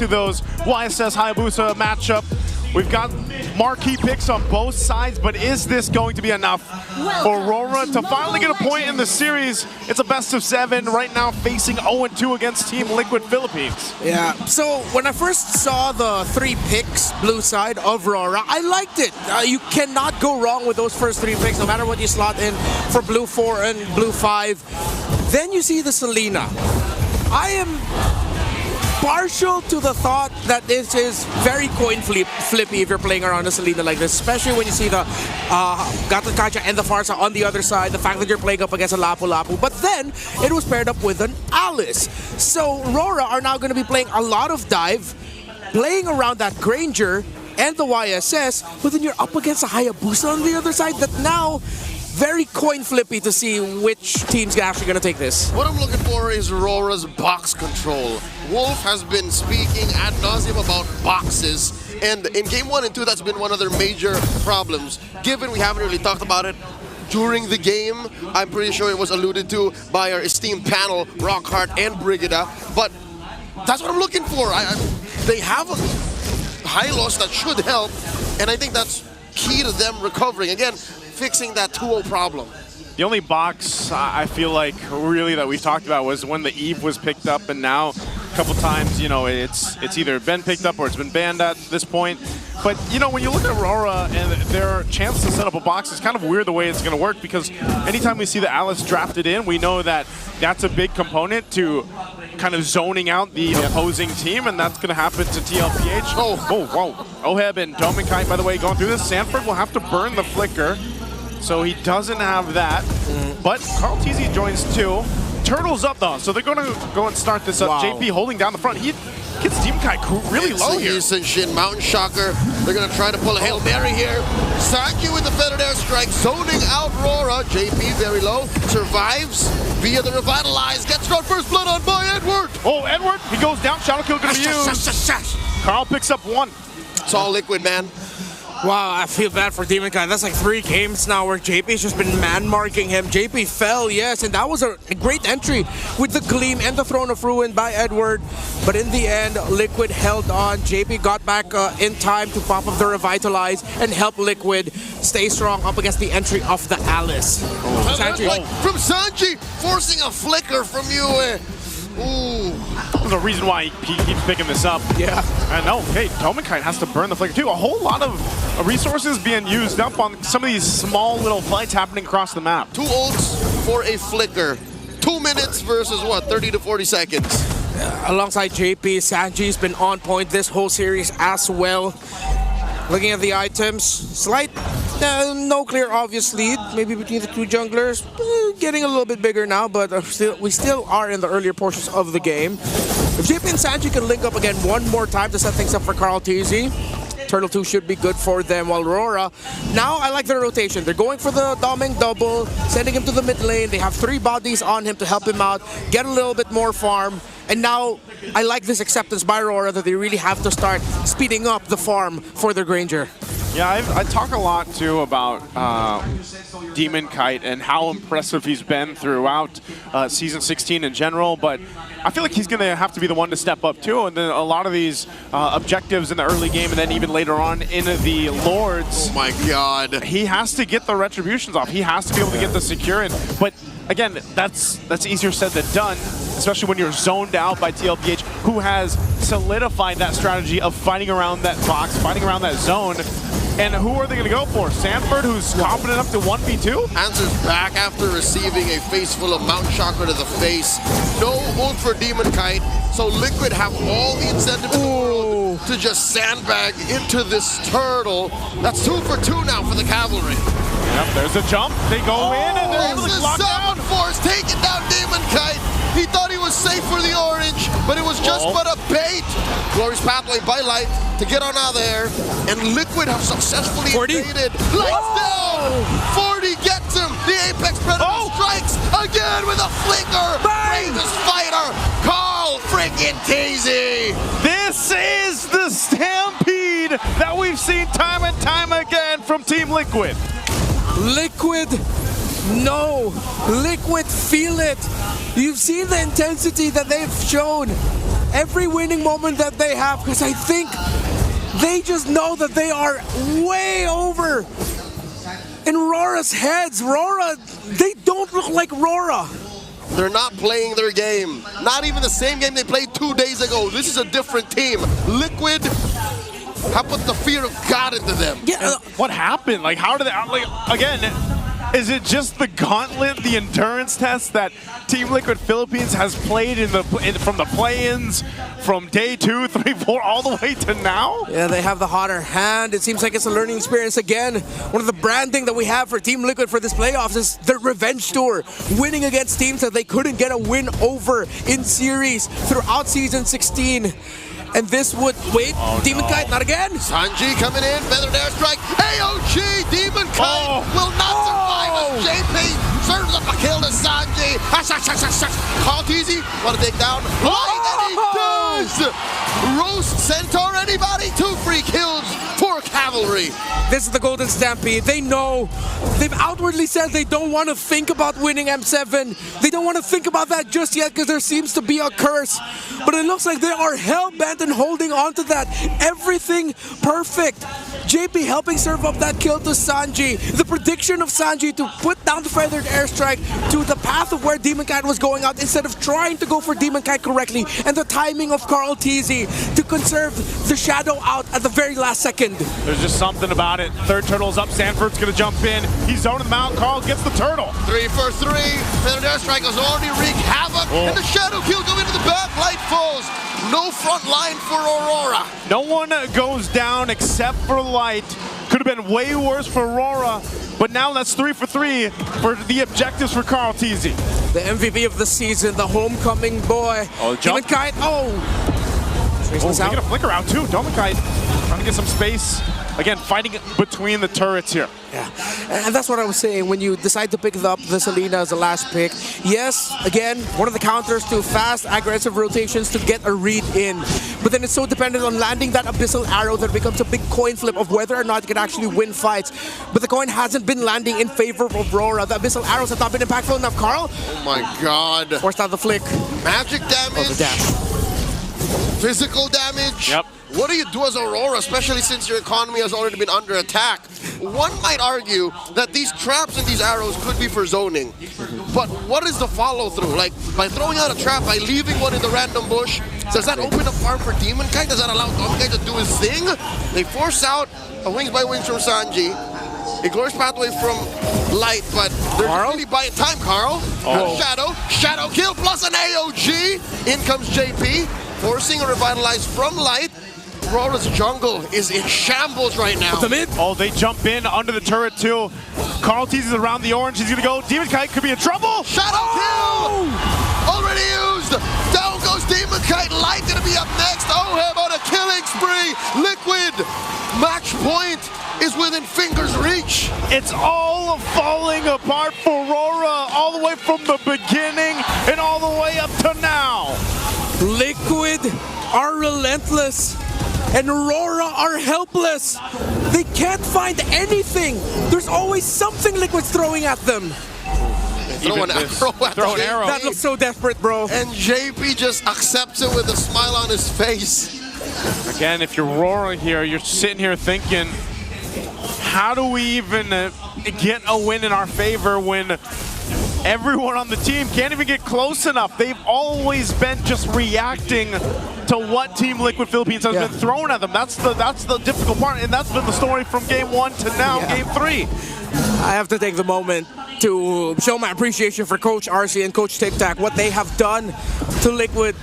to those YSS Hayabusa matchup. We've got marquee picks on both sides, but is this going to be enough for Aurora to finally get a point in the series? It's a best of 7 right now, facing 0-2 against Team Liquid Philippines. Yeah, so when I first saw the 3 picks, blue side of Aurora, I liked it. You cannot go wrong with those first 3 picks, no matter what you slot in for blue 4 and blue 5. Then you see the Selena. I am partial to the thought that this is very coin flippy if you're playing around the Selena like this, especially when you see the Gatakacha and the Farsa on the other side, the fact that you're playing up against a Lapu-Lapu. But then, it was paired up with an Alice. So, Aurora are now going to be playing a lot of dive, playing around that Granger and the YSS, but then you're up against a Hayabusa on the other side that now very coin flippy to see which team's actually going to take this. What I'm looking for is Aurora's box control. Wolf has been speaking ad nauseum about boxes, and in game 1 and 2, that's been one of their major problems. Given we haven't really talked about it during the game, I'm pretty sure it was alluded to by our esteemed panel, Rockhart and Brigida, but that's what I'm looking for. They have a high loss that should help, and I think that's key to them recovering. Again, fixing that 2-0 problem. The only box I feel like really that we've talked about was when the Eve was picked up, and now a couple times, you know, it's either been picked up or it's been banned at this point. But, you know, when you look at Aurora and their chance to set up a box, it's kind of weird the way it's going to work, because anytime we see the Alice drafted in, we know that that's a big component to kind of zoning out the opposing team, and that's going to happen to TLPH. Oh, whoa. Oheb and Dominkite, by the way, going through this. Sanford will have to burn the flicker, so he doesn't have that. But Carl TZ joins too. Turtle's up though, so they're going to go and start this up. JP holding down the front. He gets Dominkite really low here. Shin, Mountain Shocker. They're going to try to pull a Hail Mary here. Sanky with the feathered airstrike, zoning out Aurora. JP very low, survives via the Revitalize. Gets drawn first blood on by Edward. Oh, Edward, he goes down. Shadow Kill going to be used. Carl picks up 1. It's all Liquid, man. Wow, I feel bad for Dominkite. That's like 3 games now where JP's just been man-marking him. JP fell, yes, and that was a great entry with the Gleam and the Throne of Ruin by Edward. But in the end, Liquid held on. JP got back in time to pop up the Revitalize and help Liquid stay strong up against the entry of the Alice. From Sanji, forcing a flicker from you. Ooh. There's a reason why he keeps picking this up. Yeah. I know. Hey, Dominkite has to burn the flicker too. A whole lot of resources being used up on some of these small little fights happening across the map. 2 ults for a flicker. 2 minutes versus what, 30 to 40 seconds. Alongside JP, Sanji's been on point this whole series as well. Looking at the items, slight, no clear obvious lead, maybe between the 2 junglers. Getting a little bit bigger now, but we still are in the earlier portions of the game. If JP and Sanji can link up again one more time to set things up for Carl TZ, Turtle 2 should be good for them. While Aurora, now I like their rotation. They're going for the Doming double, sending him to the mid lane. They have 3 bodies on him to help him out, get a little bit more farm. And now, I like this acceptance by Aurora that they really have to start speeding up the farm for their Granger. Yeah, I talk a lot too about Dominkite and how impressive he's been throughout Season 16 in general, but I feel like he's going to have to be the one to step up too, and then a lot of these objectives in the early game and then even later on in the Lords. Oh my god. He has to get the retributions off. He has to be able to get the secure in. But again, that's easier said than done, especially when you're zoned out by TLPH, who has solidified that strategy of fighting around that box, fighting around that zone. And who are they going to go for? Sanford, who's confident up to 1v2? Answers back after receiving a face full of Mountain Chakra to the face. No ult for Dominkite, so Liquid have all the incentive in the world to just sandbag into this turtle. That's 2 for 2 now for the Cavalry. Yep, there's a jump. They go in and they're able to lock down. Force taking down Dominkite. He thought he was safe for the orange, but it was just but a bait. Glory's Pathway by Light to get on out there, and Liquid have successfully invaded. Lights down! 40 gets him! The Apex Predator strikes again with a flicker! Bravest fighter, Carl freaking Tazy! This is the stampede that we've seen time and time again from Team Liquid. Liquid, no. Liquid feel it. You've seen the intensity that they've shown. every winning moment that they have, because I think they just know that they are way over in Aurora's heads. Aurora, they don't look like Aurora. They're not playing their game. Not even the same game they played 2 days ago. This is a different team. Liquid have put the fear of God into them. Yeah, What happened? Like, how did they, like, again, is it just the gauntlet, the endurance test that Team Liquid Philippines has played from the play-ins, from day 2, 3, 4, all the way to now? yeah, they have the hotter hand. It seems like it's a learning experience again. One of the branding that we have for Team Liquid for this playoffs is the revenge tour, winning against teams that they couldn't get a win over in series throughout Season 16. And this would, wait, Demon Kite, not again. Sanji coming in, feathered airstrike. AOG, Demon Kite will not survive as JP serves up a kill to Sanji. Call Teasy, want to take down Light, and he does! Roast Centaur, anybody? 2 free kills for Cavalry. This is the Golden Stampede. They know. They've outwardly said they don't want to think about winning M7. They don't want to think about that just yet because there seems to be a curse. But it looks like they are hell-bent and holding on to that. Everything perfect. JP helping serve up that kill to Sanji. The prediction of Sanji to put down the feathered airstrike to the path of where Demon Kite was going out instead of trying to go for Demon Kite correctly. And the timing of Carl TZ to conserve the shadow out at the very last second. There's just something about it. Third turtle's up. Sanford's going to jump in. He's zoning them out. Carl gets the turtle. 3 for 3. Feathered airstrike has already wreaked havoc. And the shadow kill go into the back. Light falls. No front line for Aurora. No one goes down except for Light. Could have been way worse for Aurora, but now that's 3 for 3 for the objectives for Carl TZ. The MVP of the season, the homecoming boy. Oh, Demon jump. Kite, They get a flicker out too. Demon Kite trying to get some space. Again, fighting between the turrets here. Yeah, and that's what I was saying when you decide to pick up the Selena as the last pick. Yes, again, one of the counters to fast, aggressive rotations to get a read in. But then it's so dependent on landing that abyssal arrow that becomes a big coin flip of whether or not you can actually win fights. But the coin hasn't been landing in favor of Aurora. The abyssal arrows have not been impactful enough. Carl? Oh my God. Forced out the flick. Magic damage. Oh, the dash. Physical damage. Yep. What do you do as Aurora, especially since your economy has already been under attack? One might argue that these traps and these arrows could be for zoning. But what is the follow-through? Like, by throwing out a trap, by leaving one in the random bush, does that open up farm for Demon Kite? Does that allow Demon Kite to do his thing? They force out a wings by wings from Sanji. A glorious pathway from Light, but they're just really buying time, Carl. Shadow kill plus an AOG. In comes JP, forcing a revitalize from Light. Aurora's jungle is in shambles right now. Oh, they jump in under the turret too. Carl teases around the orange. He's gonna go. Demon Kite could be in trouble. Shadow kill! Already used. Down goes Demon Kite. Light gonna be up next. Oh, how about a killing spree? Liquid. Match point is within fingers reach. It's all falling apart for Aurora, all the way from the beginning and all the way up to now. Liquid are relentless. And Aurora are helpless. They can't find anything. There's always something Liquid's throwing at them. Throw an arrow. That looks so desperate, bro. And JP just accepts it with a smile on his face. Again, if you're Aurora here, you're sitting here thinking, how do we even get a win in our favor when everyone on the team can't even get close enough? They've always been just reacting to what Team Liquid Philippines has been thrown at them. That's the difficult part, and that's been the story from game 1 to now, game 3. I have to take the moment to show my appreciation for Coach RC and Coach Tic Tac, what they have done to Liquid.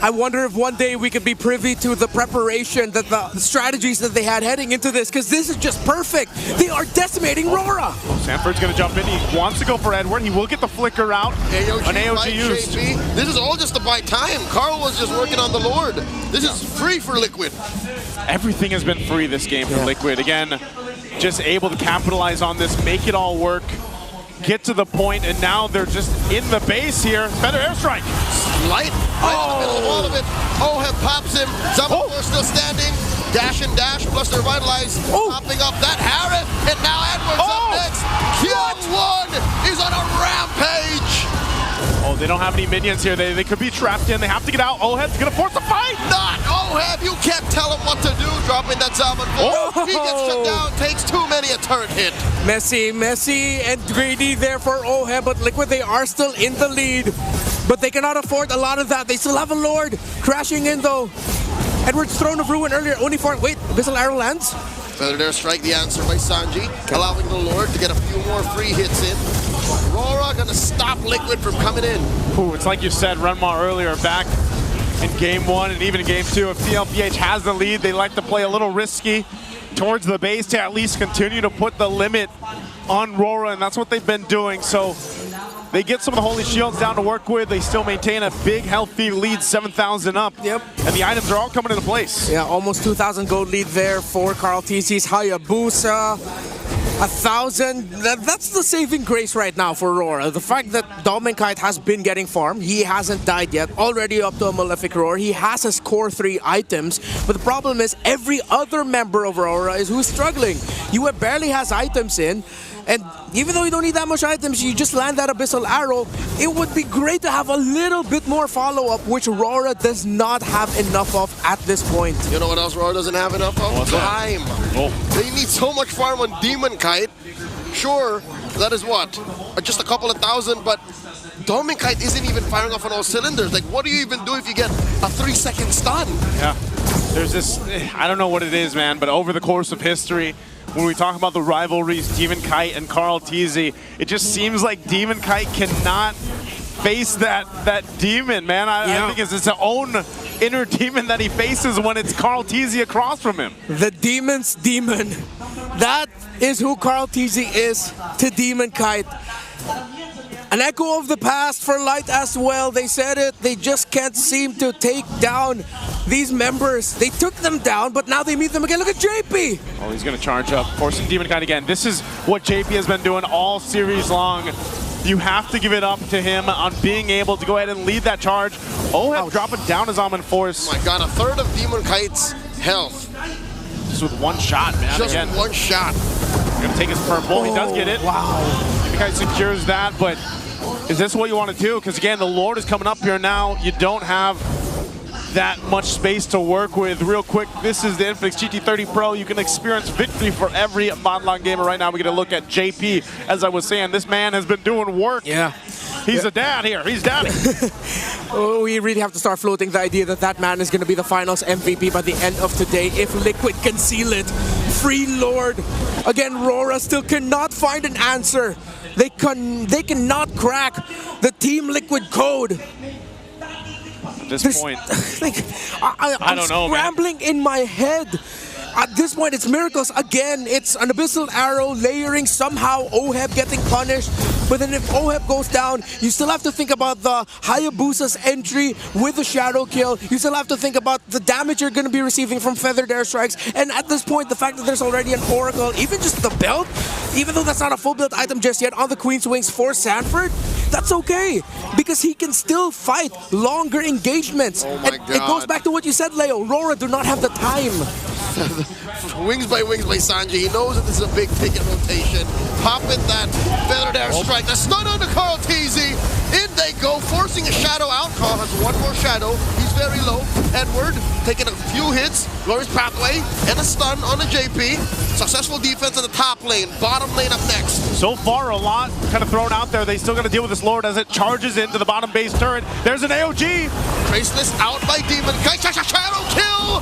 I wonder if one day we could be privy to the preparation, that the strategies that they had heading into this, because this is just perfect. They are decimating Aurora. Sanford's going to jump in. He wants to go for Edward. He will get the flicker out. An AOG used. JP. This is all just to buy time. Carl was just working on the Lord. This is free for Liquid. Everything has been free this game for Liquid. Again, just able to capitalize on this, make it all work, get to the point, and now they're just in the base here. Better airstrike. Light right in the middle of all of it. Oheb pops him. Zambo still standing. Dash and dash plus the revitalize. Popping up that Harris. And now Edwards up next. Q1 is on a rampage. Oh, they don't have any minions here. They could be trapped in. They have to get out. Oheb's going to force a fight. Not Oheb. You can't tell him what to do. Dropping that Zaman. He gets shut down. Takes too many a turret hit. Messy, and greedy there for Oheb, but Liquid, they are still in the lead. But they cannot afford a lot of that. They still have a Lord crashing in though. Edward's Throne of Ruin earlier, only for, wait, Abyssal Arrow lands? Feather Dare Strike, the answer by Sanji, allowing the Lord to get a few more free hits in. Aurora gonna stop Liquid from coming in. Ooh, it's like you said, Renmar earlier, back in Game 1 and even in Game 2, if TLPH has the lead, they like to play a little risky towards the base to at least continue to put the limit on Aurora, and that's what they've been doing. So they get some of the Holy Shields down to work with. They still maintain a big, healthy lead, 7,000 up. Yep. And the items are all coming into place. Yeah, almost 2,000 gold lead there for Carl TC's Hayabusa. 1,000. That's the saving grace right now for Aurora. The fact that Dominkite has been getting farmed. He hasn't died yet. Already up to a Malefic Roar. He has his core 3 items. But the problem is every other member of Aurora is who's struggling. You barely has items in. And even though you don't need that much items, you just land that Abyssal Arrow. It would be great to have a little bit more follow-up, which Aurora does not have enough of at this point. You know what else Aurora doesn't have enough of? What's Time. Oh. They need so much farm on Demon Kite. Sure, that is what? Just a couple of thousand, but Dominkite isn't even firing off on all cylinders. Like, what do you even do if you get a 3-second stun? Yeah. There's this, I don't know what it is, man, but over the course of history, when we talk about the rivalries, Demon Kite and Carl TZ, it just seems like Demon Kite cannot face that demon, man. I think it's his own inner demon that he faces when it's Carl TZ across from him. The demon's demon. That is who Carl TZ is to Demon Kite. An echo of the past for Light as well. They said it. They just can't seem to take down these members. They took them down, but now they meet them again. Look at JP. Oh, he's going to charge up, forcing Demon Kite again. This is what JP has been doing all series long. You have to give it up to him on being able to go ahead and lead that charge. Oheb dropping down his Almond Force. Oh my god, a third of Demon Kite's health. Just with one shot, man. Just again. one shot. Going to take his purple. He does get it. Wow. Demon Kite secures that, but is this what you want to do? Because again, the Lord is coming up here now. You don't have that much space to work with. Real quick, this is the Infinix GT30 Pro. You can experience victory for every Modlon gamer right now. We're going to look at JP. As I was saying, this man has been doing work. Yeah. He's a dad here. He's daddy. We really have to start floating the idea that that man is going to be the finals MVP by the end of today if Liquid can seal it. Free Lord. Again, Aurora still cannot find an answer. They cannot crack the Team Liquid code. At this point, I'm don't know, scrambling in my head. At this point, it's miracles. Again, it's an Abyssal Arrow layering, somehow Oheb getting punished. But then if Oheb goes down, you still have to think about the Hayabusa's entry with the Shadow Kill. You still have to think about the damage you're going to be receiving from Feathered Airstrikes. And at this point, the fact that there's already an Oracle, even just the belt, even though that's not a full build item just yet, on the Queen's Wings for Sanford, that's okay. Because he can still fight longer engagements. Oh my and it goes back to what you said, Leo. Aurora do not have the time. Wings by Sanji. He knows that this is a big ticket rotation. Popping that Feathered Air Strike. The stun on the Carl TZ. In they go, forcing a shadow out. Carl has one more shadow. He's very low. Edward taking a few hits. Glorious Pathway and a stun on the JP. Successful defense in the top lane. Bottom lane up next. so far a lot kind of thrown out there. They still got to deal with this Lord as it charges into the bottom base turret. There's an AOG. Traceless out by Demon Kite. Shadow kill